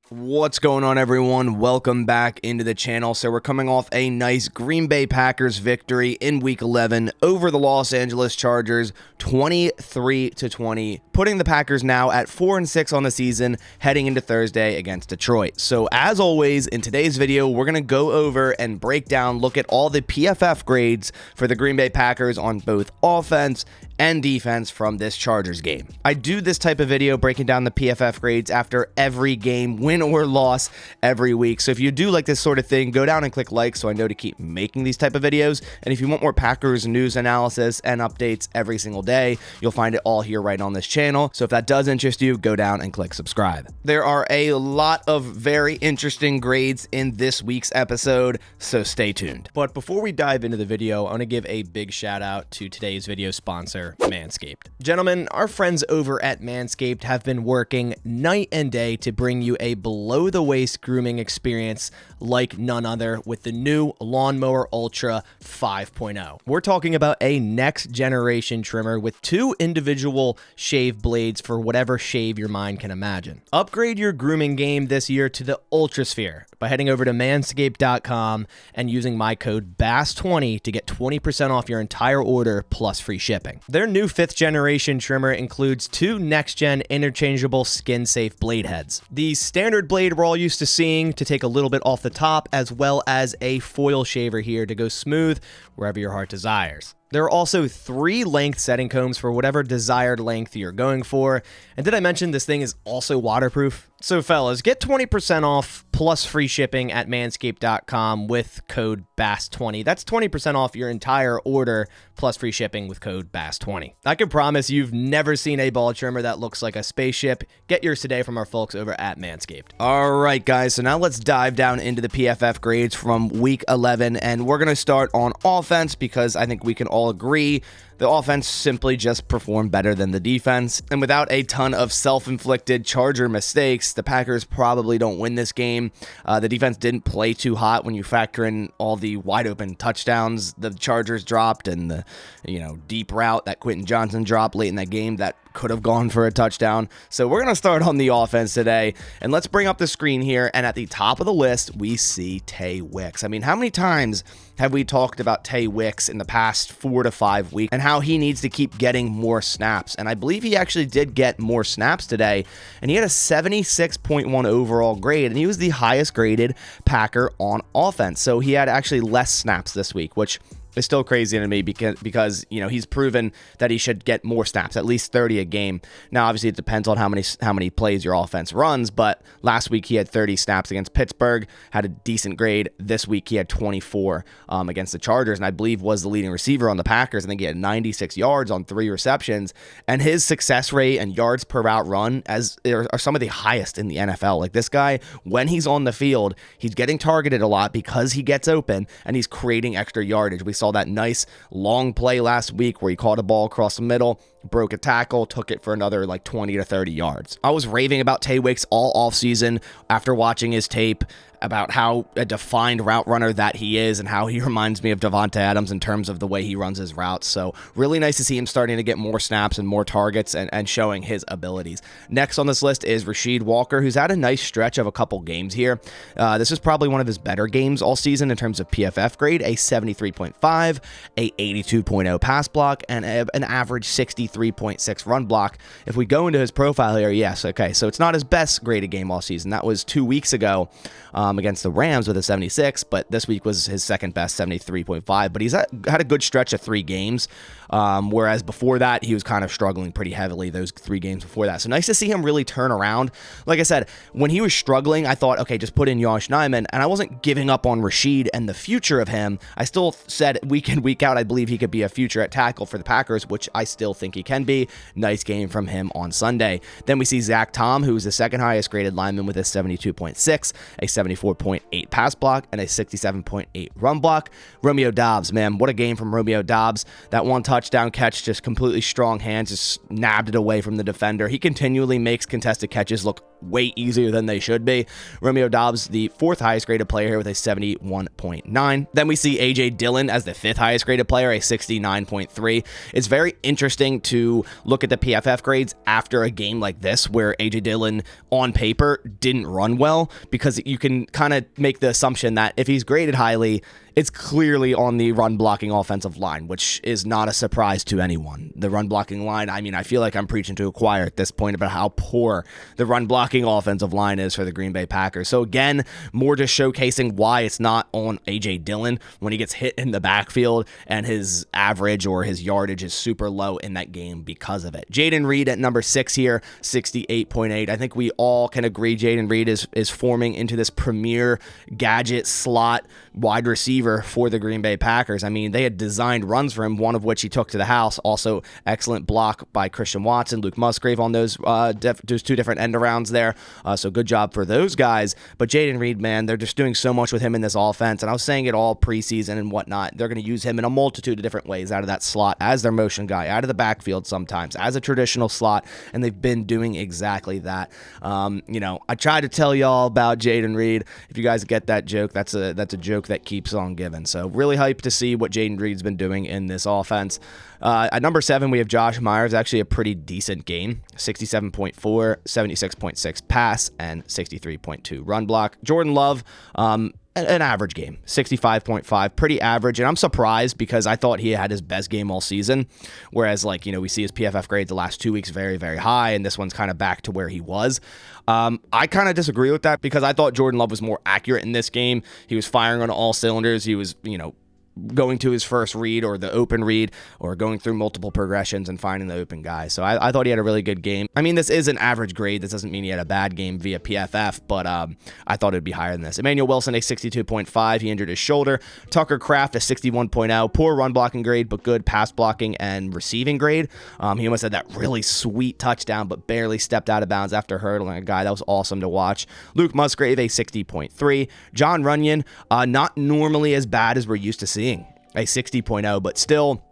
What's going on, everyone? Welcome back into the channel. So we're coming off a nice Green Bay Packers victory in Week 11 over the Los Angeles Chargers, 23-20, putting the Packers now at 4-6 on the season, heading into Thursday against Detroit. So as always, in today's video, we're going to go over and break down, look at all the PFF grades for the Green Bay Packers on both offense and defense from this Chargers game. I do this type of video breaking down the PFF grades after every game, win or loss, every week. So if you do like this sort of thing, go down and click like so I know to keep making these type of videos. And if you want more Packers news analysis and updates every single day, you'll find it all here right on this channel. So if that does interest you, go down and click subscribe. There are a lot of very interesting grades in this week's episode, so stay tuned. But before we dive into the video, I want to give a big shout out to today's video sponsor, Manscaped. Gentlemen, our friends over at Manscaped have been working night and day to bring you a below-the-waist grooming experience like none other with the new Lawnmower Ultra 5.0. We're talking about a next-generation trimmer with two individual shave blades for whatever shave your mind can imagine. Upgrade your grooming game this year to the Ultrasphere by heading over to manscaped.com and using my code BASS20 to get 20% off your entire order plus free shipping. Their new 5th generation trimmer includes two next-gen interchangeable skin-safe blade heads. The standard blade we're all used to seeing to take a little bit off the top, as well as a foil shaver here to go smooth wherever your heart desires. There are also 3 length setting combs for whatever desired length you're going for. And did I mention this thing is also waterproof? So fellas, get 20% off plus free shipping at manscaped.com with code BASS20. That's 20% off your entire order plus free shipping with code BASS20. I can promise you've never seen a ball trimmer that looks like a spaceship. Get yours today from our folks over at Manscaped. All right, guys, so now let's dive down into the PFF grades from Week 11, and we're going to start on offense because I think we can all agree the offense simply just performed better than the defense. And without a ton of self-inflicted Charger mistakes, the Packers probably don't win this game. The defense didn't play too hot when you factor in all the wide open touchdowns the Chargers dropped and the deep route that Quentin Johnson dropped late in that game that could have gone for a touchdown. So we're going to start on the offense today, and let's bring up the screen here, and at the top of the list, we see Tay Wicks. I mean, how many times have we talked about Tay Wicks in the past 4 to 5 weeks and how he needs to keep getting more snaps? And I believe he actually did get more snaps today, and he had a 76.1 overall grade, and he was the highest graded Packer on offense. So he had actually less snaps this week, which is still crazy to me because he's proven that he should get more snaps, at least 30 a game. Now, obviously, it depends on how many plays your offense runs, but last week he had 30 snaps against Pittsburgh, had a decent grade. This week he had 24 against the Chargers, and I believe was the leading receiver on the Packers. I think he had 96 yards on 3 receptions, and his success rate and yards per route run are some of the highest in the NFL. Like, this guy, when he's on the field, he's getting targeted a lot because he gets open, and he's creating extra yardage. We saw that nice long play last week where he caught a ball across the middle, broke a tackle, took it for another like 20 to 30 yards. I was raving about Tay Wicks all offseason after watching his tape about how a defined route runner that he is and how he reminds me of Davante Adams in terms of the way he runs his routes. So really nice to see him starting to get more snaps and more targets and showing his abilities. Next on this list is Rasheed Walker, who's had a nice stretch of a couple games here. This is probably one of his better games all season in terms of PFF grade, a 73.5, a 82.0 pass block, and an average 63.6 run block. If we go into his profile here, yes, okay, so it's not his best graded game all season. That was 2 weeks ago against the Rams with a 76, but this week was his second best, 73.5. But he's had a good stretch of 3 games, whereas before that, he was kind of struggling pretty heavily those 3 games before that. So nice to see him really turn around. Like I said, when he was struggling, I thought, okay, just put in Josh Nijman, and I wasn't giving up on Rasheed and the future of him. I still said week in, week out, I believe he could be a future at tackle for the Packers, which I still think he can be. Nice game from him on Sunday. Then we see Zach Tom, who is the second highest graded lineman with a 72.6, a 74.8 pass block, and a 67.8 run block. Romeo Doubs, man, what a game from Romeo Doubs. That one touchdown catch, just completely strong hands, just nabbed it away from the defender. He continually makes contested catches look way easier than they should be. Romeo Dobbs, the 4th highest graded player here with a 71.9. Then we see AJ Dillon as the 5th highest graded player, a 69.3. It's very interesting to look at the PFF grades after a game like this where AJ Dillon on paper didn't run well, because you can kind of make the assumption that if he's graded highly, it's clearly on the run blocking offensive line, which is not a surprise to anyone. The run blocking line, I mean, I feel like I'm preaching to a choir at this point about how poor the run blocking offensive line is for the Green Bay Packers. So again, more just showcasing why it's not on AJ Dillon when he gets hit in the backfield and his average or his yardage is super low in that game because of it. Jayden Reed at number 6 here, 68.8. I think we all can agree Jayden Reed is forming into this premier gadget slot wide receiver for the Green Bay Packers. I mean, they had designed runs for him, one of which he took to the house. Also, excellent block by Christian Watson, Luke Musgrave on those 2 different end arounds there. So good job for those guys. But Jayden Reed, man, they're just doing so much with him in this offense. And I was saying it all preseason and whatnot. They're going to use him in a multitude of different ways out of that slot, as their motion guy, out of the backfield sometimes, as a traditional slot. And they've been doing exactly that. I tried to tell y'all about Jayden Reed. If you guys get that joke, that's a joke that keeps on giving. So really hyped to see what Jayden Reed's been doing in this offense. At number 7, we have Josh Myers. Actually a pretty decent game. 67.4, 76.6 pass, and 63.2 run block. Jordan Love, an average game, 65.5, pretty average. And I'm surprised because I thought he had his best game all season. Whereas, we see his PFF grades the last 2 weeks very, very high, and this one's kind of back to where he was. I kind of disagree with that because I thought Jordan Love was more accurate in this game. He was firing on all cylinders. He was, going to his first read or the open read or going through multiple progressions and finding the open guy. So I thought he had a really good game. I mean, this is an average grade. This doesn't mean he had a bad game via PFF, but I thought it would be higher than this. Emmanuel Wilson, a 62.5. He injured his shoulder. Tucker Kraft, a 61.0. Poor run blocking grade, but good pass blocking and receiving grade. He almost had that really sweet touchdown, but barely stepped out of bounds after hurdling a guy. That was awesome to watch. Luke Musgrave, a 60.3. John Runyon, not normally as bad as we're used to seeing. A 60.0, but still,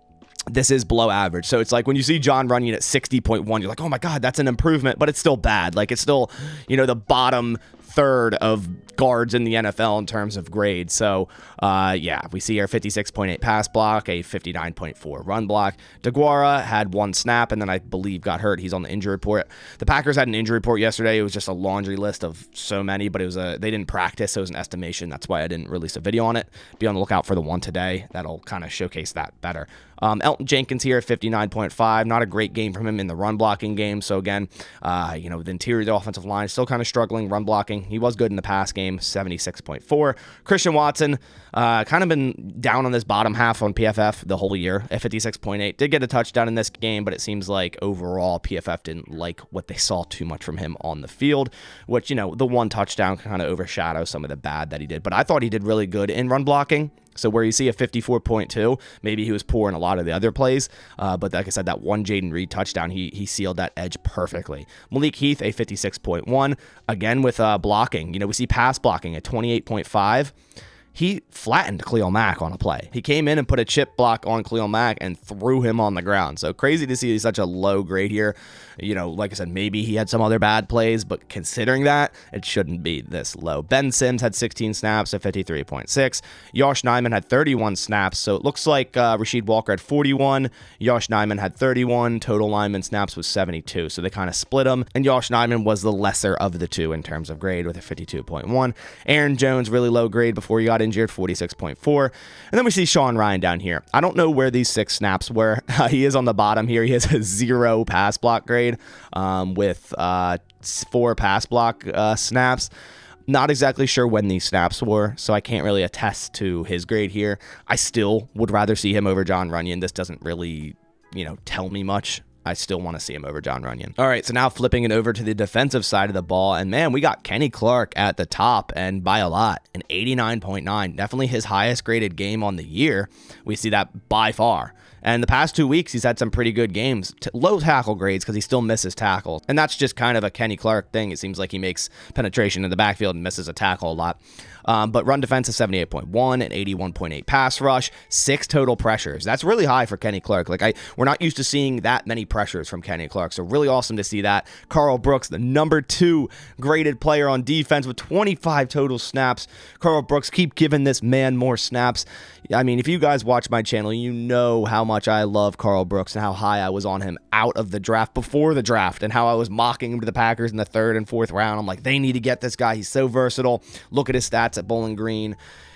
this is below average. So it's like when you see John Runyon at 60.1, you're like, oh my God, that's an improvement, but it's still bad. Like, it's still, the bottom third of guards in the NFL in terms of grade. So, we see our 56.8 pass block, a 59.4 run block. DeGuara had 1 snap and then I believe got hurt. He's on the injury report. The Packers had an injury report yesterday. It was just a laundry list of so many, but they didn't practice, so it was an estimation. That's why I didn't release a video on it. Be on the lookout for the one today. That'll kind of showcase that better. Elton Jenkins here at 59.5. Not a great game from him in the run blocking game. So again, the interior of the offensive line still kind of struggling run blocking. He was good in the pass game, 76.4. Christian Watson, kind of been down on this bottom half on PFF the whole year at 56.8. Did get a touchdown in this game, but it seems like overall PFF didn't like what they saw too much from him on the field, which, the one touchdown kind of overshadows some of the bad that he did. But I thought he did really good in run blocking. So where you see a 54.2, maybe he was poor in a lot of the other plays. But like I said, that one Jayden Reed touchdown, he sealed that edge perfectly. Malik Heath, a 56.1. Again, with blocking. We see pass blocking at 28.5. He flattened Khalil Mack on a play. He came in and put a chip block on Khalil Mack and threw him on the ground. So crazy to see such a low grade here. Like I said, maybe he had some other bad plays, but considering that, it shouldn't be this low. Ben Sims had 16 snaps at 53.6. Josh Nijman had 31 snaps. So it looks like Rasheed Walker had 41. Josh Nijman had 31. Total lineman snaps was 72. So they kind of split them. And Josh Nijman was the lesser of the two in terms of grade with a 52.1. Aaron Jones, really low grade before he got injured, 46.4. And then we see Sean Ryan down here. I don't know where these 6 snaps were. He is on the bottom here. He has a 0 pass block grade with 4 pass block snaps. Not exactly sure when these snaps were, so I can't really attest to his grade here. I still would rather see him over John Runyon. This doesn't really, tell me much. I still want to see him over John Runyon. All right, so now flipping it over to the defensive side of the ball, and man, we got Kenny Clark at the top, and by a lot, an 89.9. Definitely his highest graded game on the year. We see that by far. And the past 2 weeks, he's had some pretty good games. Low tackle grades because he still misses tackles. And that's just kind of a Kenny Clark thing. It seems like he makes penetration in the backfield and misses a tackle a lot. But run defense is 78.1 and 81.8 pass rush, 6 total pressures. That's really high for Kenny Clark. We're not used to seeing that many pressures from Kenny Clark. So really awesome to see that. Carl Brooks, the number 2 graded player on defense with 25 total snaps. Carl Brooks, keep giving this man more snaps. I mean, if you guys watch my channel, you know how much I love Carl Brooks and how high I was on him out of the draft, before the draft, and how I was mocking him to the Packers in the 3rd and 4th round. I'm like, they need to get this guy. He's so versatile. Look at his stats at Bowling Green.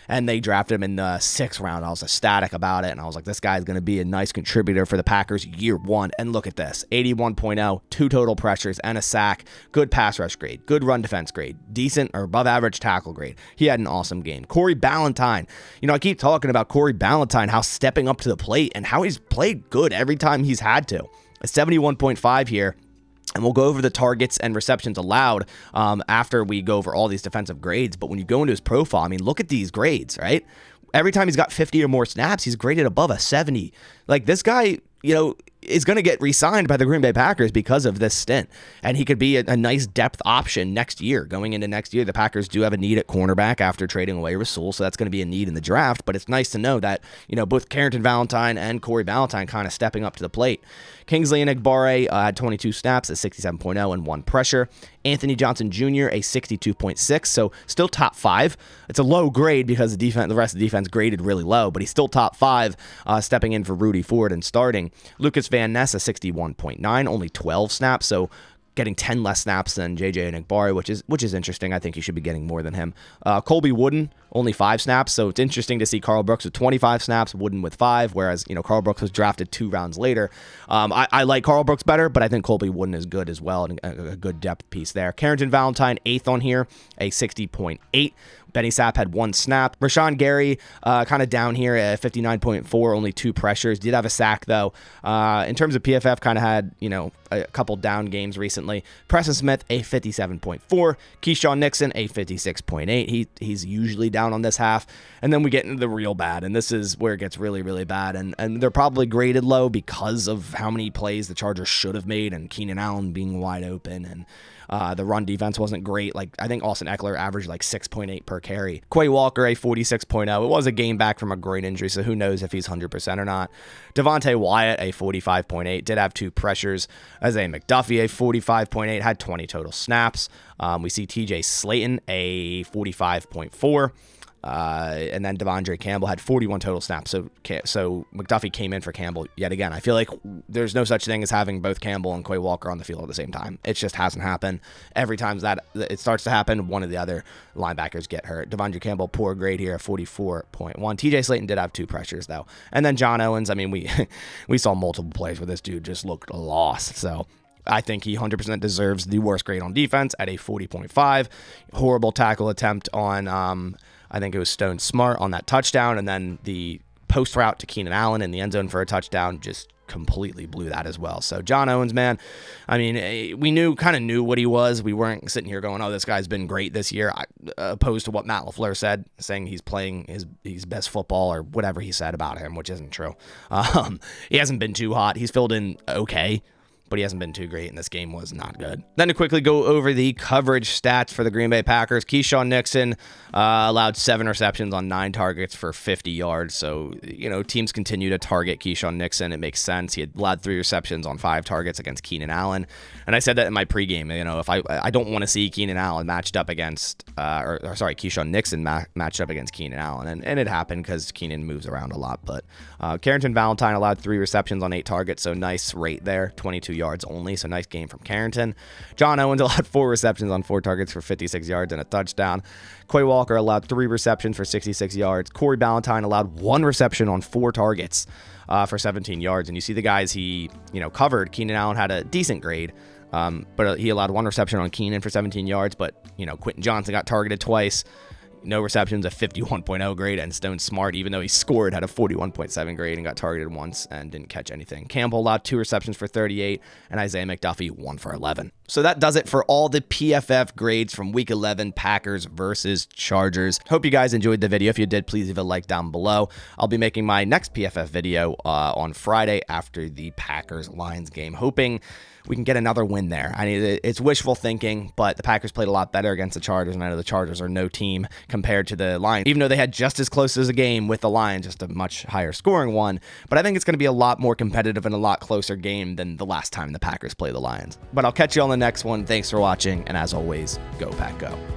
And they drafted him in the 6th round. I was ecstatic about it, and I was like, this guy's going to be a nice contributor for the Packers year 1. And look at this, 81.0, 2 total pressures and a sack, good pass rush grade, good run defense grade, decent or above average tackle grade. He had an awesome game. Corey Ballantyne, I keep talking about Corey Ballantyne, how stepping up to the plate and how he's played good every time he's had to. A 71.5 here. And we'll go over the targets and receptions allowed after we go over all these defensive grades. But when you go into his profile, I mean, look at these grades, right? Every time he's got 50 or more snaps, he's graded above a 70. Like, this guy, is going to get re-signed by the Green Bay Packers because of this stint. And he could be a nice depth option next year. Going into next year, the Packers do have a need at cornerback after trading away Rasul, so that's going to be a need in the draft. But it's nice to know that, both Carrington Valentine and Corey Ballantyne kind of stepping up to the plate. Kingsley Enagbare had 22 snaps, a 67.0 and 1 pressure. Anthony Johnson Jr., a 62.6, so still top 5. It's a low grade because the rest of the defense graded really low, but he's still top 5, stepping in for Rudy Ford and starting. Lucas Van Ness, a 61.9, only 12 snaps, so getting 10 less snaps than JJ Enagbare, which is interesting. I think he should be getting more than him. Colby Wooden, only 5 snaps, so it's interesting to see Carl Brooks with 25 snaps, Wooden with 5, whereas, Carl Brooks was drafted 2 rounds later. I like Carl Brooks better, but I think Colby Wooden is good as well, and a good depth piece there. Carrington Valentine, 8th on here, a 60.8. Benny Sapp had 1 snap. Rashawn Gary, kind of down here at 59.4, only 2 pressures. Did have a sack, though. In terms of PFF, kind of had, a couple down games recently. Preston Smith, a 57.4. Keyshawn Nixon, a 56.8. He's usually down on this half. And then we get into the real bad, and this is where it gets really, really bad. And they're probably graded low because of how many plays the Chargers should have made, and Keenan Allen being wide open, and the run defense wasn't great. I think Austin Eckler averaged 6.8 per carry. Quay Walker, a 46.0. It was a game back from a groin injury, so who knows if he's 100% or not. Devontae Wyatt, a 45.8. Did have 2 pressures. Isaiah McDuffie, a 45.8. Had 20 total snaps. We see TJ Slayton, a 45.4. And then Devondre Campbell had 41 total snaps. So McDuffie came in for Campbell yet again. I feel like there's no such thing as having both Campbell and Quay Walker on the field at the same time. It just hasn't happened. Every time that it starts to happen, one of the other linebackers get hurt. Devondre Campbell, poor grade here, 44.1. TJ Slayton did have 2 pressures, though. And then John Owens, I mean, we saw multiple plays where this dude just looked lost. So I think he 100% deserves the worst grade on defense at a 40.5. Horrible tackle attempt on I think it was Stone Smart on that touchdown, and then the post route to Keenan Allen in the end zone for a touchdown just completely blew that as well. So John Owens, man, I mean, we kind of knew what he was. We weren't sitting here going, oh, this guy's been great this year, opposed to what Matt LaFleur said, saying he's playing his best football or whatever he said about him, which isn't true. He hasn't been too hot. He's filled in okay, but he hasn't been too great, and this game was not good. Then to quickly go over the coverage stats for the Green Bay Packers, Keyshawn Nixon allowed 7 receptions on 9 targets for 50 yards. So, teams continue to target Keyshawn Nixon. It makes sense. He had allowed 3 receptions on 5 targets against Keenan Allen. And I said that in my pregame, if I don't want to see Keenan Allen matched up against, Keyshawn Nixon matched up against Keenan Allen. And it happened because Keenan moves around a lot. But Carrington Valentine allowed 3 receptions on 8 targets, so nice rate there, 22 yards only, so nice game from Carrington. John Owens allowed 4 receptions on 4 targets for 56 yards and a touchdown. Quay Walker allowed 3 receptions for 66 yards. Corey Ballantyne allowed 1 reception on 4 targets for 17 yards. And you see the guys he covered. Keenan Allen had a decent grade, but he allowed 1 reception on Keenan for 17 yards. But Quentin Johnson got targeted twice. No receptions, a 51.0 grade, and Stone Smart, even though he scored, had a 41.7 grade and got targeted once and didn't catch anything. Campbell allowed 2 receptions for 38, and Isaiah McDuffie 1 for 11. So that does it for all the PFF grades from Week 11, Packers versus Chargers. Hope you guys enjoyed the video. If you did, please leave a like down below. I'll be making my next PFF video on Friday after the Packers-Lions game, hoping we can get another win there. I mean, it's wishful thinking, but the Packers played a lot better against the Chargers, and I know the Chargers are no team compared to the Lions, even though they had just as close as a game with the Lions, just a much higher scoring one. But I think it's going to be a lot more competitive and a lot closer game than the last time the Packers played the Lions. But I'll catch you on the next one. Thanks for watching, and as always, go Pack Go.